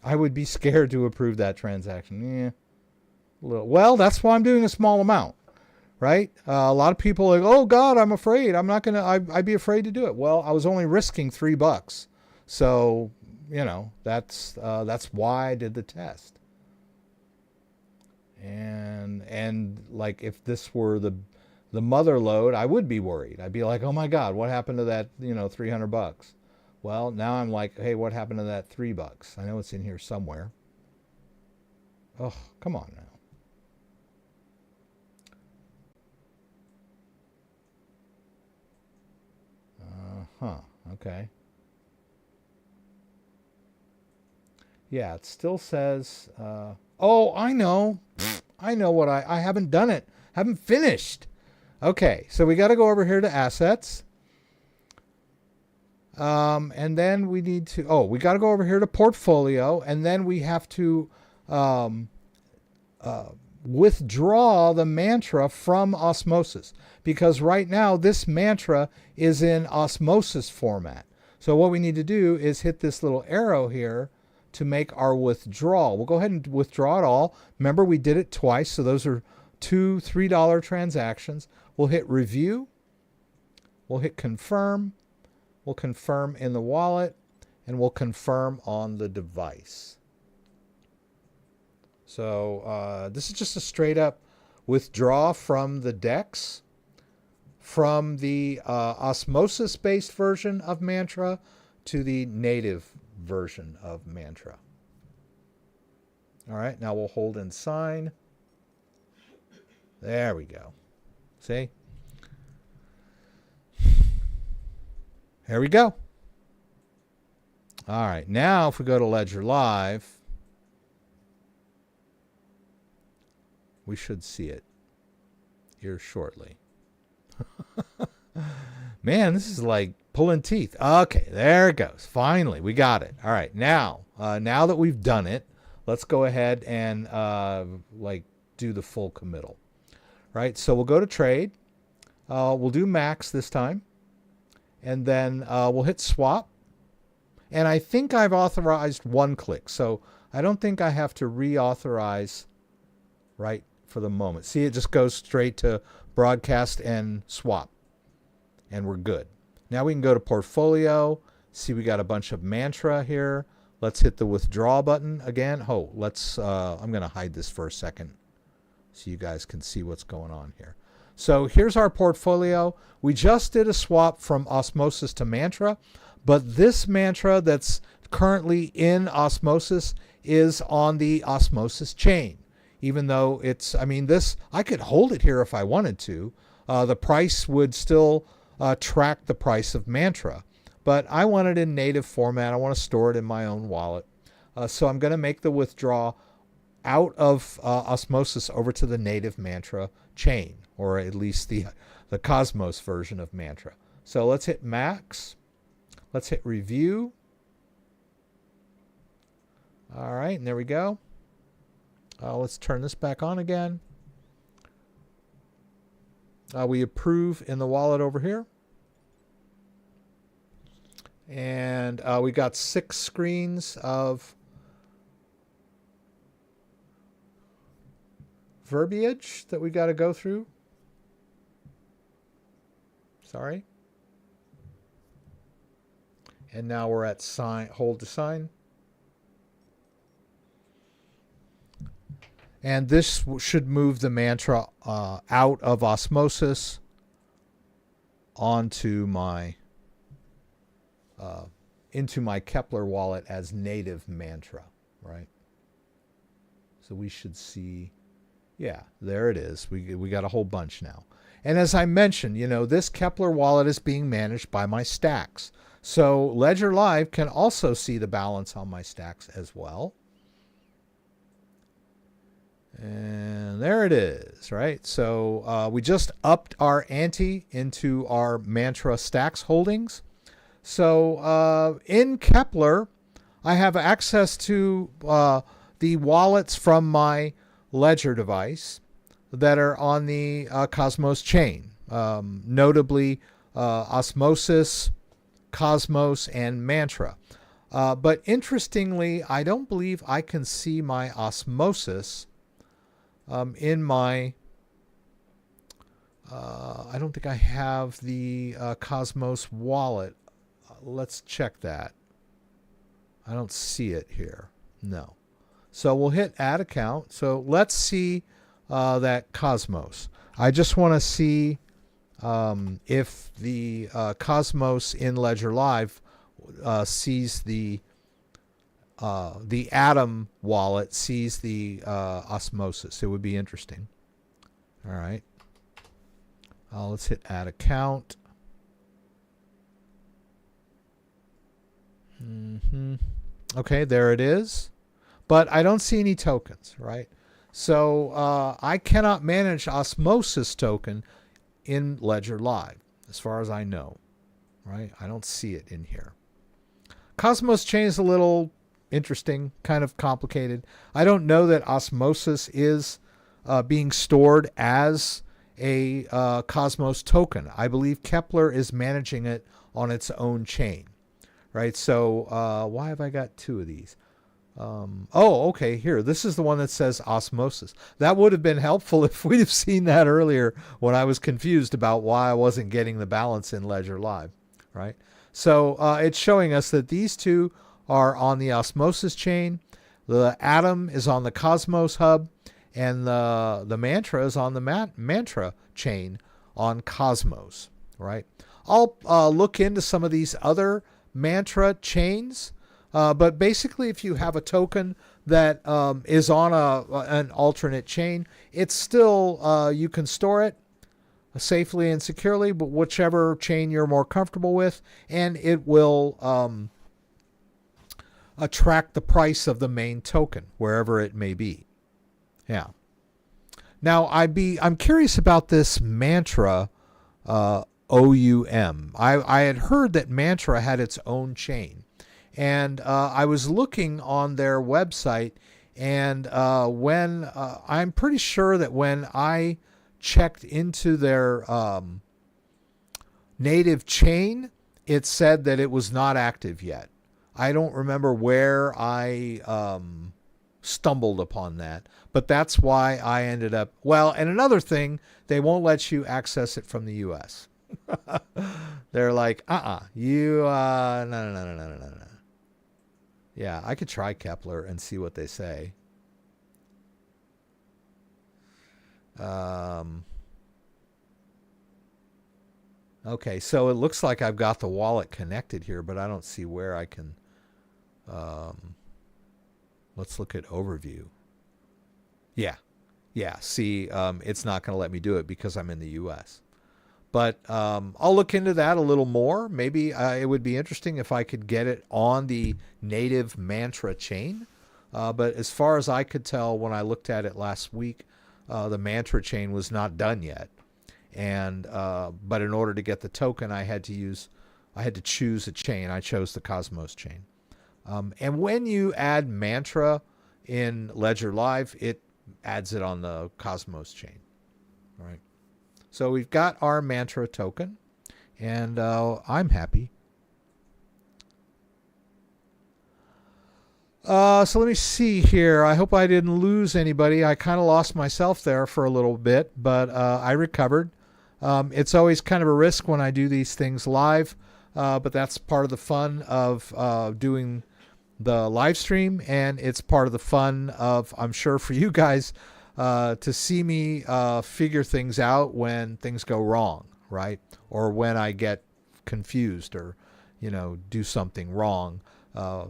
I would be scared to approve that transaction. Yeah. Well, that's why I'm doing a small amount, right? A lot of people are like, oh God, I'm afraid. I'm not going to, I'd be afraid to do it. Well, I was only risking $3. So, you know, that's why I did the test. And like, if this were the mother load, I would be worried. I'd be like, oh my God, what happened to that, you know, $300? Well, now I'm like, hey, what happened to that $3? I know it's in here somewhere. Oh, come on now. Okay. Yeah, it still says, oh, I know. I know what I haven't done it. Haven't finished. Okay, so we got to go over here to assets. And then we need to, we got to go over here to portfolio. And then we have to withdraw the mantra from osmosis, because right now this mantra is in osmosis format. So what we need to do is hit this little arrow here to make our withdrawal. We'll go ahead and withdraw it all. Remember, we did it twice, so those are two $3 transactions. We'll hit review. We'll hit confirm. We'll confirm in the wallet, and we'll confirm on the device. So this is just a straight up withdraw from the DEX, from the osmosis based version of mantra to the native version of mantra. All right, now we'll hold and sign. There we go. See? There we go. All right, now if we go to Ledger Live, we should see it here shortly. Man, this is like pulling teeth. Okay, there it goes. Finally, we got it. All right, now that we've done it, let's go ahead and do the full committal. Right, so we'll go to trade. We'll do max this time, and then we'll hit swap. And I think I've authorized one click, so I don't think I have to reauthorize right for the moment. See, it just goes straight to broadcast and swap, and we're good. Now we can go to portfolio. See, we got a bunch of mantra here. Let's hit the withdraw button again. Oh, I'm going to hide this for a second so you guys can see what's going on here. So here's our portfolio. We just did a swap from osmosis to mantra, but this mantra that's currently in osmosis is on the osmosis chain. Even though it's, I could hold it here if I wanted to. The price would still track the price of mantra, but I want it in native format. I want to store it in my own wallet. So I'm going to make the withdraw out of osmosis over to the native mantra chain, or at least the Cosmos version of mantra. So let's hit max. Let's hit review. All right, and there we go. Let's turn this back on again. We approve in the wallet over here. And we got 6 screens of verbiage that we got to go through. Sorry. And now we're at hold to sign. And this should move the mantra out of osmosis onto my into my Kepler wallet as native mantra, right? So we should see, yeah, there it is. We got a whole bunch now. And as I mentioned, this Kepler wallet is being managed by my stacks. So Ledger Live can also see the balance on my stacks as well. And there it is, right? So we just upped our ante into our mantra stacks holdings. So in Kepler, I have access to the wallets from my Ledger device that are on the Cosmos chain, notably Osmosis, Cosmos, and Mantra. But interestingly, I don't believe I can see my Osmosis in my, I don't think I have the Cosmos wallet. Let's check that. I don't see it here. No. So we'll hit add account. So let's see that Cosmos. I just want to see if the Cosmos in Ledger Live sees the Atom wallet sees the Osmosis. It would be interesting. All right. Let's hit add account. Okay, there it is. But I don't see any tokens, right? So I cannot manage Osmosis token in Ledger Live, as far as I know, right? I don't see it in here. Cosmos chain is a little interesting, kind of complicated. I don't know that Osmosis is being stored as a Cosmos token. I believe Kepler is managing it on its own chain, right? So why have I got two of these? Okay, here. This is the one that says osmosis. That would have been helpful if we'd have seen that earlier when I was confused about why I wasn't getting the balance in Ledger Live, right? So it's showing us that these two are on the osmosis chain. The atom is on the Cosmos hub, and the mantra is on the mantra chain on Cosmos, right? I'll look into some of these other mantra chains. But basically, if you have a token that is on an alternate chain, it's still, you can store it safely and securely, but whichever chain you're more comfortable with, and it will attract the price of the main token, wherever it may be. Yeah. Now, I'm curious about this mantra, OUM. I had heard that mantra had its own chain. And I was looking on their website, and when I'm pretty sure that when I checked into their native chain, it said that it was not active yet. I don't remember where I stumbled upon that, but that's why I ended up. Well, and another thing, they won't let you access it from the U.S. They're like, you, no. Yeah, I could try Kepler and see what they say. Okay, so it looks like I've got the wallet connected here, but I don't see where I can. Let's look at overview. Yeah. See, it's not going to let me do it because I'm in the U.S. But I'll look into that a little more. Maybe it would be interesting if I could get it on the native mantra chain. But as far as I could tell when I looked at it last week, the mantra chain was not done yet. And but in order to get the token, I had to choose a chain. I chose the Cosmos chain. And when you add mantra in Ledger Live, it adds it on the Cosmos chain. All right. So we've got our mantra token, and I'm happy. So let me see here. I hope I didn't lose anybody. I kind of lost myself there for a little bit, but I recovered. It's always kind of a risk when I do these things live, but that's part of the fun of doing the live stream, and it's part of the fun of, I'm sure for you guys, to see me figure things out when things go wrong, right? Or when I get confused or, do something wrong.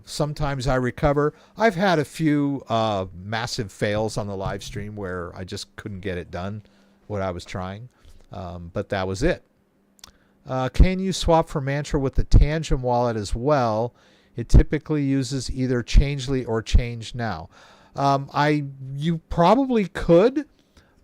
Sometimes I recover. I've had a few massive fails on the live stream where I just couldn't get it done, what I was trying. But that was it. Can you swap for mantra with the Tangent wallet as well? It typically uses either Changely or Change Now. You probably could,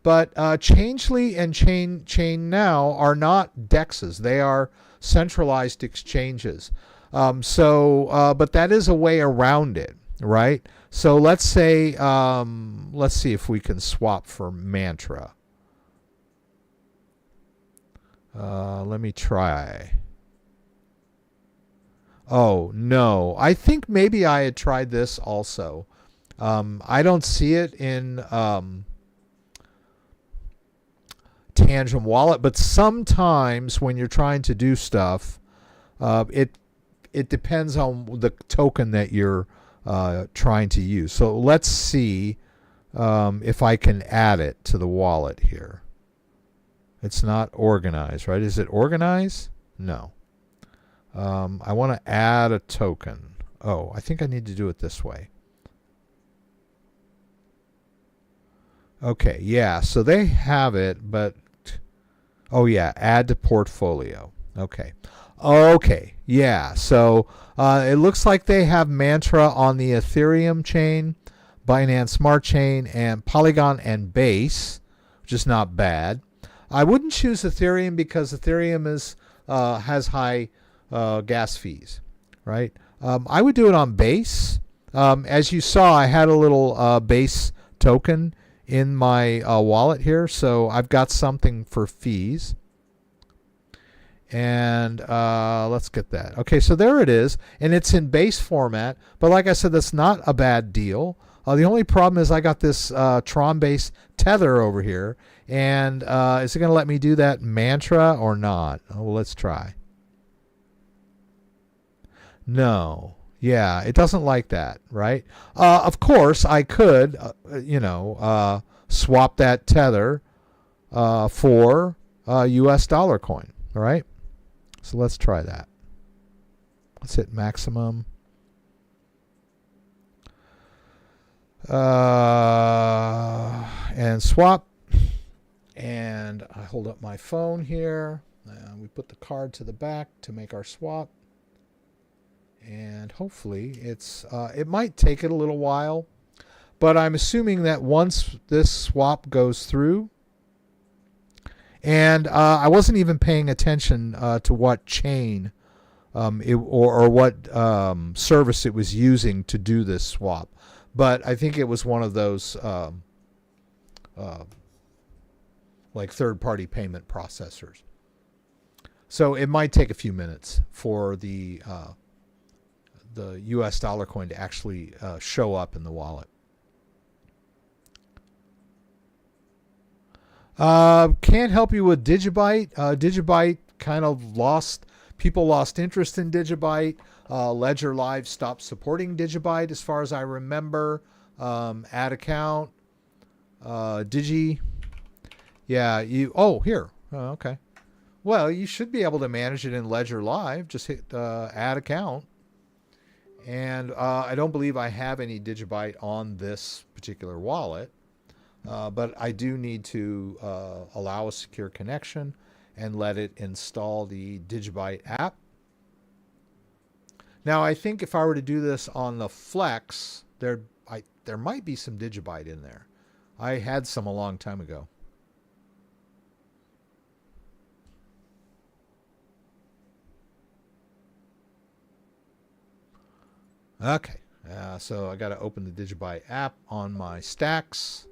but Changely and Chain Now are not DEXs. They are centralized exchanges. But that is a way around it, right? So let's say, let's see if we can swap for mantra. Let me try. Oh, no. I think maybe I had tried this also. I don't see it in Tangent Wallet, but sometimes when you're trying to do stuff, it depends on the token that you're trying to use. So let's see if I can add it to the wallet here. It's not organized, right? Is it organized? No. I want to add a token. Oh, I think I need to do it this way. Okay, yeah, so they have it, but, oh yeah, add to portfolio. Okay. Okay, yeah, so it looks like they have mantra on the Ethereum chain, Binance Smart Chain, and Polygon and Base, which is not bad. I wouldn't choose Ethereum because Ethereum has high gas fees, right? I would do it on Base. As you saw, I had a little Base token in my wallet here. So I've got something for fees. And let's get that. Okay, so there it is. And it's in base format. But like I said, that's not a bad deal. The only problem is I got this Tron-based tether over here. And is it going to let me do that mantra or not? Well, let's try. No. Yeah, it doesn't like that, right? Of course, I could, swap that tether for US dollar coin, all right? So let's try that. Let's hit maximum. And swap. And I hold up my phone here. We put the card to the back to make our swap. And hopefully it might take it a little while. But I'm assuming that once this swap goes through, and I wasn't even paying attention to what chain or what service it was using to do this swap. But I think it was one of those like third-party payment processors. So it might take a few minutes for the US dollar coin to actually show up in the wallet. Can't help you with Digibyte. Digibyte kind of people lost interest in Digibyte. Ledger Live stopped supporting Digibyte as far as I remember. Add account. Digi. Yeah, here. Oh, okay. Well, you should be able to manage it in Ledger Live. Just hit add account. And I don't believe I have any Digibyte on this particular wallet. But I do need to allow a secure connection and let it install the Digibyte app. Now, I think if I were to do this on the Flex, there might be some Digibyte in there. I had some a long time ago. Okay, so I got to open the Digibyte app on my stacks.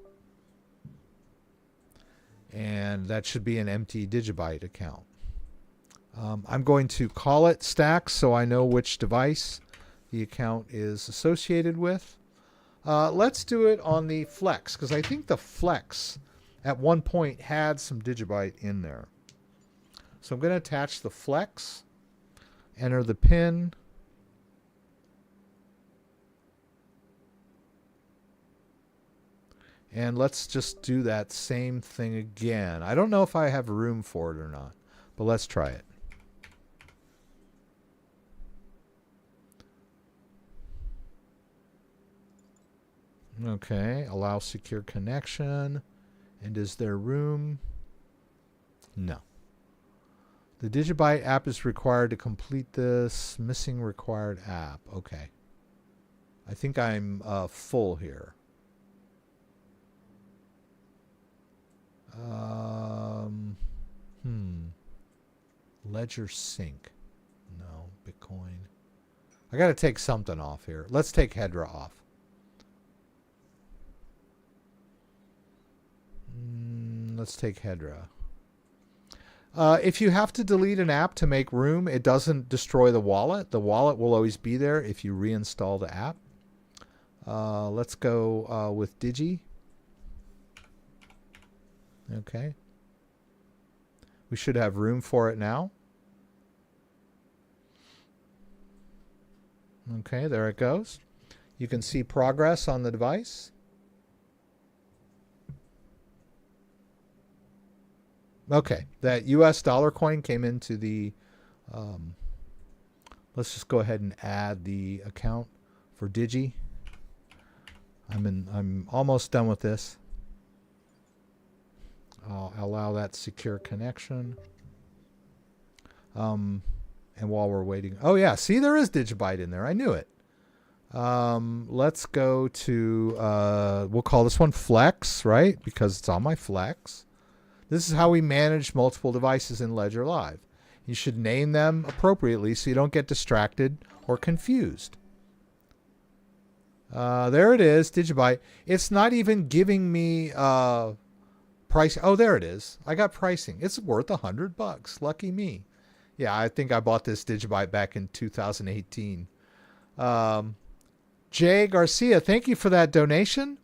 And that should be an empty Digibyte account. I'm going to call it stacks so I know which device the account is associated with. Let's do it on the Flex, because I think the Flex at one point had some Digibyte in there. So I'm going to attach the Flex, enter the PIN. And let's just do that same thing again. I don't know if I have room for it or not, but let's try it. Okay, allow secure connection. And is there room? No. The Digibyte app is required to complete this. Missing required app. Okay. I think I'm full here. Ledger Sync. No. Bitcoin. I got to take something off here. Let's take Hedra off. Let's take Hedra. If you have to delete an app to make room, it doesn't destroy the wallet. The wallet will always be there if you reinstall the app. Let's go with Digi. Okay. We should have room for it now. Okay, there it goes. You can see progress on the device. Okay, that US dollar coin came into the... let's just go ahead and add the account for Digi. I'm almost done with this. I'll allow that secure connection. And while we're waiting... Oh, yeah. See, there is Digibyte in there. I knew it. Let's go to... we'll call this one Flex, right? Because it's on my Flex. This is how we manage multiple devices in Ledger Live. You should name them appropriately so you don't get distracted or confused. There it is, Digibyte. It's not even giving me price. Oh, there it is. I got pricing. It's worth $100. Lucky me. Yeah, I think I bought this Digibyte back in 2018. Jay Garcia, thank you for that donation.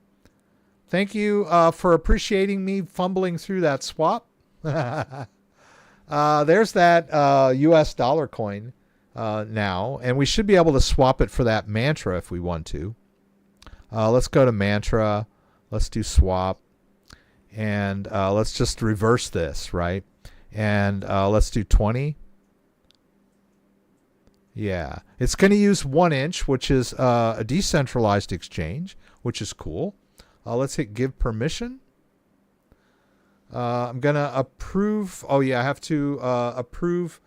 Thank you for appreciating me fumbling through that swap. There's that US dollar coin now, and we should be able to swap it for that mantra if we want to. Let's go to mantra. Let's do swap. And let's just reverse this, right? And let's do 20. Yeah. It's going to use 1 inch, which is a decentralized exchange, which is cool. Let's hit give permission. I'm going to approve. Oh, yeah. I have to approve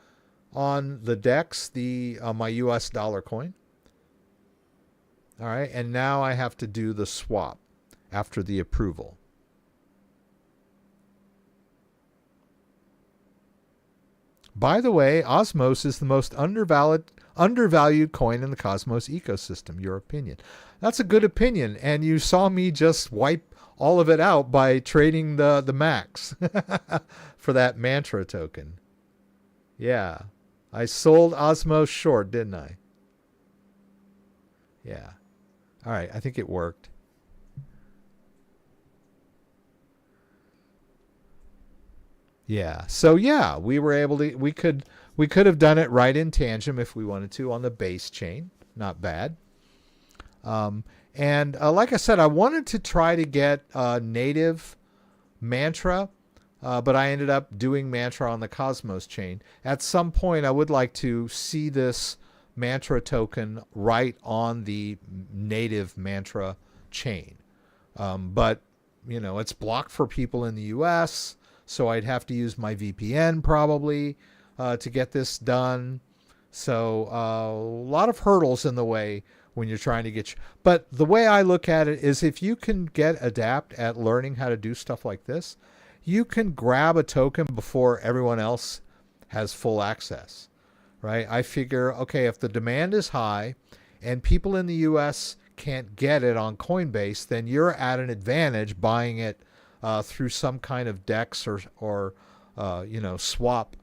on the DEX, my US dollar coin. All right. And now I have to do the swap after the approval. By the way, Osmosis is the most undervalued coin in the Cosmos ecosystem. Your opinion? That's a good opinion. And you saw me just wipe all of it out by trading the max for that mantra token. Yeah. I sold Osmos short, didn't I? Yeah. All right. I think it worked. Yeah. So yeah, we were able to. We could have done it right in Tangent if we wanted to on the base chain. Not bad. And like I said, I wanted to try to get native mantra, but I ended up doing mantra on the Cosmos chain. At some point, I would like to see this mantra token right on the native mantra chain. But you know, it's blocked for people in the US. So I'd have to use my VPN probably to get this done. So a lot of hurdles in the way when you're trying to get. But the way I look at it is if you can get adept at learning how to do stuff like this, you can grab a token before everyone else has full access, right? I figure, okay, if the demand is high and people in the US can't get it on Coinbase, then you're at an advantage buying it through some kind of DEX or swap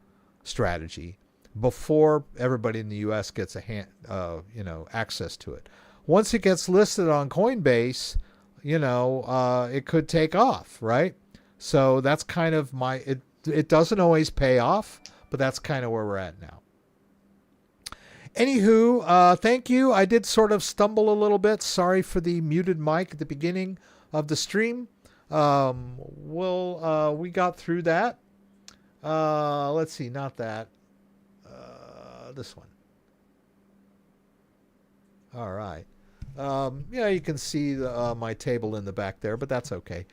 strategy before everybody in the U.S. gets access to it. Once it gets listed on Coinbase, it could take off, right? So that's kind of it doesn't always pay off, but that's kind of where we're at now. Anywho, thank you. I did sort of stumble a little bit. Sorry for the muted mic at the beginning of the stream. We got through that. Let's see, not that. This one. All right. You can see my table in the back there, but that's okay.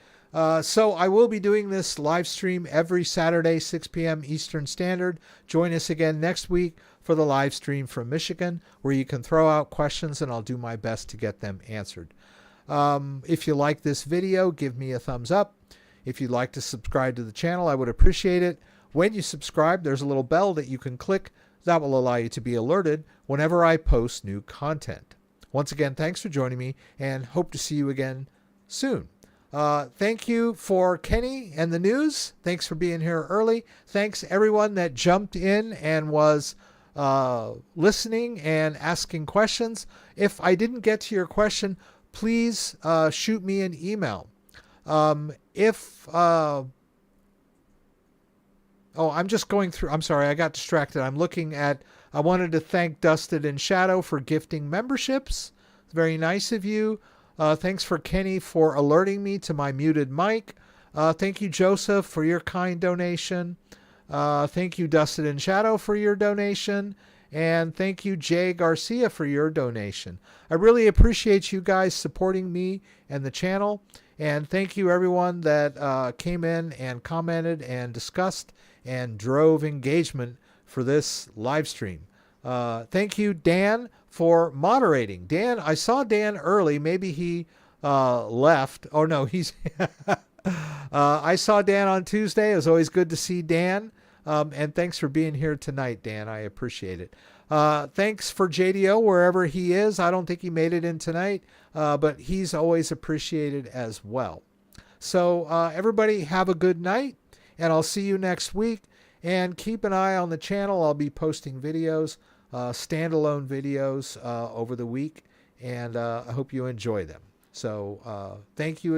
So I will be doing this live stream every Saturday, 6 p.m. Eastern Standard. Join us again next week for the live stream from Michigan, where you can throw out questions and I'll do my best to get them answered. If you like this video, give me a thumbs up. If you'd like to subscribe to the channel, I would appreciate it. When you subscribe, there's a little bell that you can click that will allow you to be alerted whenever I post new content. Once again, thanks for joining me and hope to see you again soon. Thank you for Kenny and the news. Thanks for being here early. Thanks everyone that jumped in and was listening and asking questions. If I didn't get to your question, please shoot me an email. I'm just going through. I'm sorry, I got distracted. I wanted to thank Dusted in Shadow for gifting memberships. It's very nice of you. Thanks for Kenny for alerting me to my muted mic. Thank you, Joseph, for your kind donation. Thank you, Dusted in Shadow, for your donation. And thank you, Jay Garcia, for your donation. I really appreciate you guys supporting me and the channel. And thank you, everyone that came in and commented and discussed and drove engagement for this live stream. Thank you, Dan, for moderating. Dan, I saw Dan early. Maybe he left. Oh, no, he's... I saw Dan on Tuesday. It was always good to see Dan. And thanks for being here tonight, Dan. I appreciate it. Thanks for JDO wherever he is. I don't think he made it in tonight, but he's always appreciated as well. So everybody have a good night, and I'll see you next week. And keep an eye on the channel. I'll be posting videos, standalone videos over the week, and I hope you enjoy them. So thank you